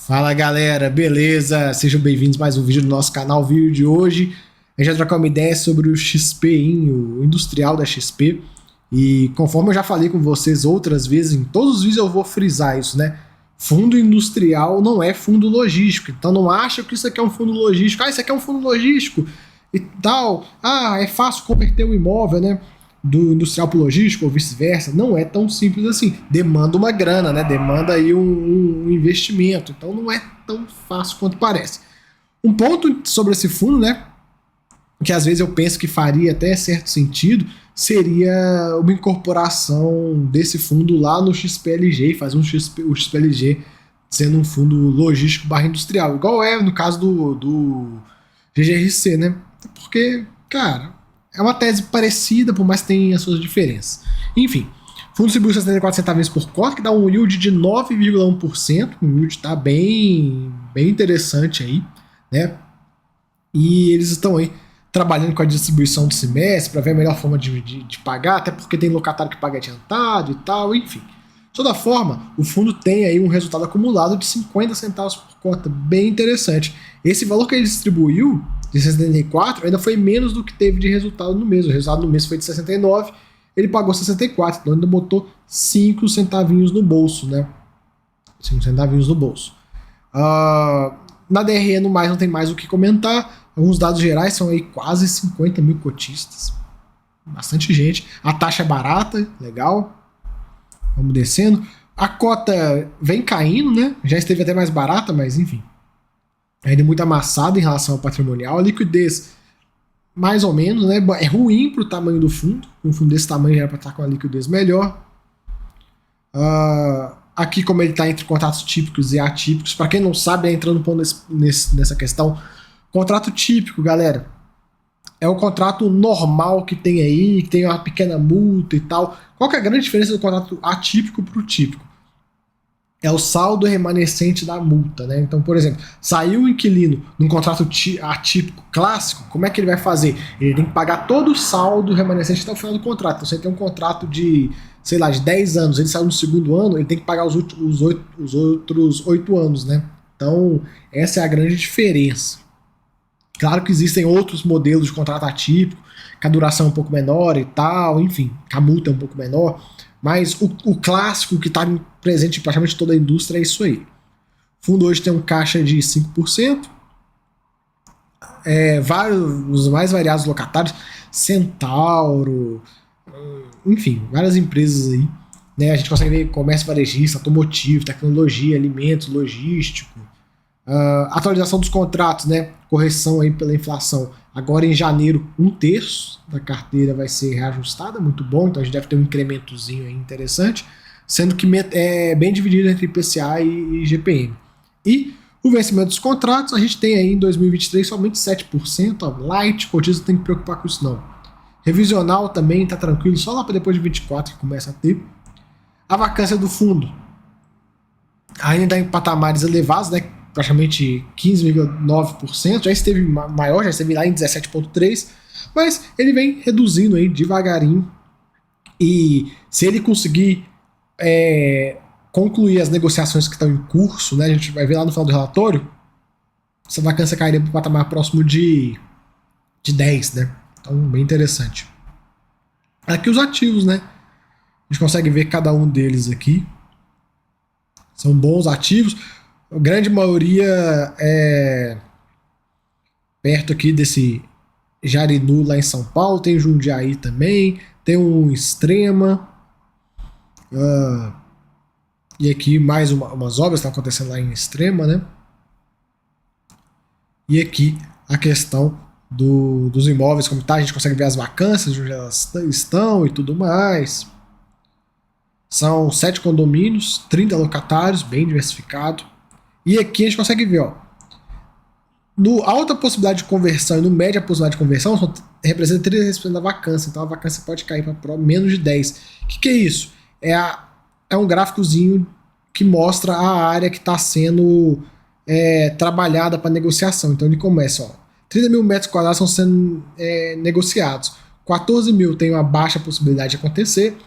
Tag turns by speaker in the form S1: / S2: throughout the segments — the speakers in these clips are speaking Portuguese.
S1: Fala galera, beleza? Sejam bem-vindos a mais um vídeo do nosso canal. O vídeo de hoje a gente vai trocar uma ideia sobre o XP, o industrial da XP. E conforme eu já falei com vocês outras vezes, em todos os vídeos eu vou frisar isso, né? Fundo industrial não é fundo logístico, então não acha que isso aqui é um fundo logístico. Isso aqui é um fundo logístico e tal. É fácil converter o imóvel, né? Do industrial para o logístico ou vice-versa. Não é tão simples assim. Demanda uma grana, né? Demanda aí um investimento. Então não é tão fácil quanto parece. Um ponto sobre esse fundo, né? Que às vezes eu penso que faria até certo sentido, seria uma incorporação desse fundo lá no XPLG, fazer o XPLG sendo um fundo logístico barra industrial, igual é no caso do GGRC, né? Porque, cara, é uma tese parecida, por mais que tenha as suas diferenças. Enfim, fundo distribuiu 74 centavos por cota, que dá um yield de 9,1%, um yield tá bem interessante aí, né? E eles estão aí trabalhando com a distribuição do semestre para ver a melhor forma de pagar, até porque tem locatário que paga adiantado e tal, enfim. De toda forma, o fundo tem aí um resultado acumulado de 50 centavos por cota, bem interessante. Esse valor que ele distribuiu, de 64, ainda foi menos do que teve de resultado no mês. O resultado no mês foi de 69, ele pagou 64, então ainda botou 5 centavinhos no bolso, né? 5 centavinhos no bolso. Na DRE no mais não tem mais o que comentar. Alguns dados gerais são aí quase 50 mil cotistas. Bastante gente. A taxa é barata, legal. Vamos descendo. A cota vem caindo, né? Já esteve até mais barata, mas enfim. Ainda muito amassada em relação ao patrimonial. A liquidez, mais ou menos, né? É ruim para o tamanho do fundo. Um fundo desse tamanho já era para estar com a liquidez melhor. Aqui, como ele está entre contratos típicos e atípicos, para quem não sabe, entrando um pouco nessa questão. Contrato típico, galera, é o contrato normal que tem aí, que tem uma pequena multa e tal. Qual que é a grande diferença do contrato atípico para o típico? É o saldo remanescente da multa, né? Então, por exemplo, saiu o inquilino num contrato atípico clássico, como é que ele vai fazer? Ele tem que pagar todo o saldo remanescente até o final do contrato. Então, você tem um contrato de, sei lá, de 10 anos, ele saiu no segundo ano, ele tem que pagar os outros 8 anos, né? Então, essa é a grande diferença. Claro que existem outros modelos de contrato atípico, que a duração é um pouco menor e tal, enfim, que a multa é um pouco menor, mas o clássico que está presente em praticamente toda a indústria é isso aí. O fundo hoje tem um caixa de 5%, os mais variados locatários, Centauro, enfim, várias empresas aí, né? A gente consegue ver comércio varejista, automotivo, tecnologia, alimentos, logístico, atualização dos contratos, né? Correção aí pela inflação. Agora em janeiro, 1/3 da carteira vai ser reajustada, muito bom, então a gente deve ter um incrementozinho aí interessante, sendo que é bem dividido entre IPCA e IGPM. E o vencimento dos contratos, a gente tem aí em 2023 somente 7%, light, cotista não tem que preocupar com isso não. Revisional também tá tranquilo, só lá para depois de 24 que começa a ter. A vacância do fundo ainda em patamares elevados, né? Praticamente 15,9%, já esteve maior, já esteve lá em 17,3%, mas ele vem reduzindo aí devagarinho, e se ele conseguir concluir as negociações que estão em curso, né, a gente vai ver lá no final do relatório, essa vacância cairia para o patamar próximo de 10%, né? Então, bem interessante. Aqui os ativos, né? A gente consegue ver cada um deles aqui. São bons ativos. A grande maioria é perto aqui desse Jarinu lá em São Paulo, tem Jundiaí também, tem um Extrema, e aqui mais umas obras estão acontecendo lá em Extrema, né? E aqui a questão dos imóveis, como tá, a gente consegue ver as vacâncias, onde elas estão e tudo mais. São 7 condomínios, 30 locatários, bem diversificado. E aqui a gente consegue ver, ó, no alta possibilidade de conversão e no média possibilidade de conversão, representa 30% da vacância. Então a vacância pode cair para menos de 10%. O que é isso? É um gráficozinho que mostra a área que está sendo trabalhada para negociação. Então ele começa, ó, 30 mil metros quadrados estão sendo negociados. 14 mil tem uma baixa possibilidade de acontecer.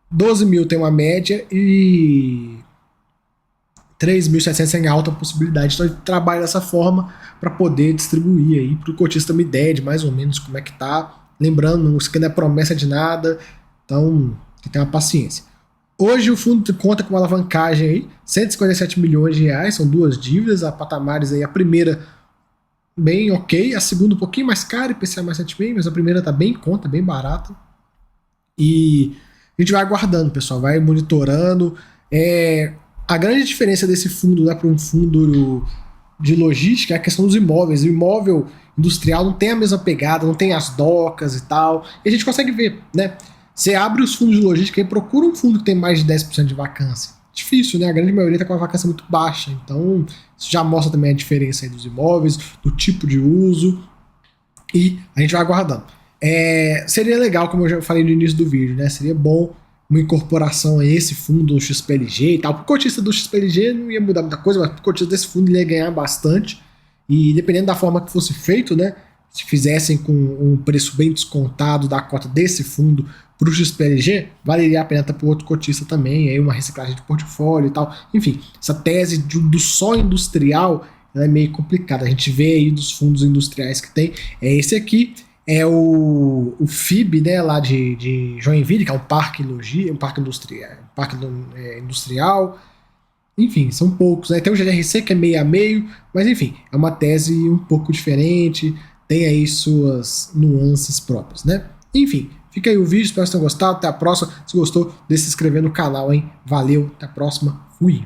S1: 12 mil tem uma média e 3.700 em alta possibilidade. Então a gente trabalha dessa forma para poder distribuir aí para o cotista uma ideia de mais ou menos como é que tá. Lembrando, isso aqui não é promessa de nada, então tem uma paciência. Hoje o fundo conta com uma alavancagem aí, 157 milhões de reais, são duas dívidas, a patamares aí, a primeira bem ok, a segunda um pouquinho mais cara, IPCA mais 7,5, mas a primeira tá bem em conta, bem barata. E a gente vai aguardando, pessoal, vai monitorando. A grande diferença desse fundo, né, para um fundo de logística é a questão dos imóveis. O imóvel industrial não tem a mesma pegada, não tem as docas e tal. E a gente consegue ver, né? Você abre os fundos de logística e procura um fundo que tem mais de 10% de vacância. Difícil, né? A grande maioria está com uma vacância muito baixa. Então, isso já mostra também a diferença aí dos imóveis, do tipo de uso. E a gente vai aguardando. Seria legal, como eu já falei no início do vídeo, né? Seria bom uma incorporação a esse fundo do XPLG e tal. Para o cotista do XPLG não ia mudar muita coisa, mas para o cotista desse fundo ele ia ganhar bastante. E dependendo da forma que fosse feito, né? Se fizessem com um preço bem descontado da cota desse fundo para o XPLG, valeria a pena para o outro cotista também, aí uma reciclagem de portfólio e tal. Enfim, essa tese do só industrial ela é meio complicada. A gente vê aí dos fundos industriais que tem, esse aqui é o FIB, né, lá de Joinville, que é um parque industrial. Enfim, são poucos, né? Tem o GRC que é meio a meio, mas enfim, é uma tese um pouco diferente, tem aí suas nuances próprias, né? Enfim, fica aí o vídeo, espero que vocês tenham gostado, até a próxima. Se gostou, deixa se inscrever no canal, hein? Valeu, até a próxima, fui!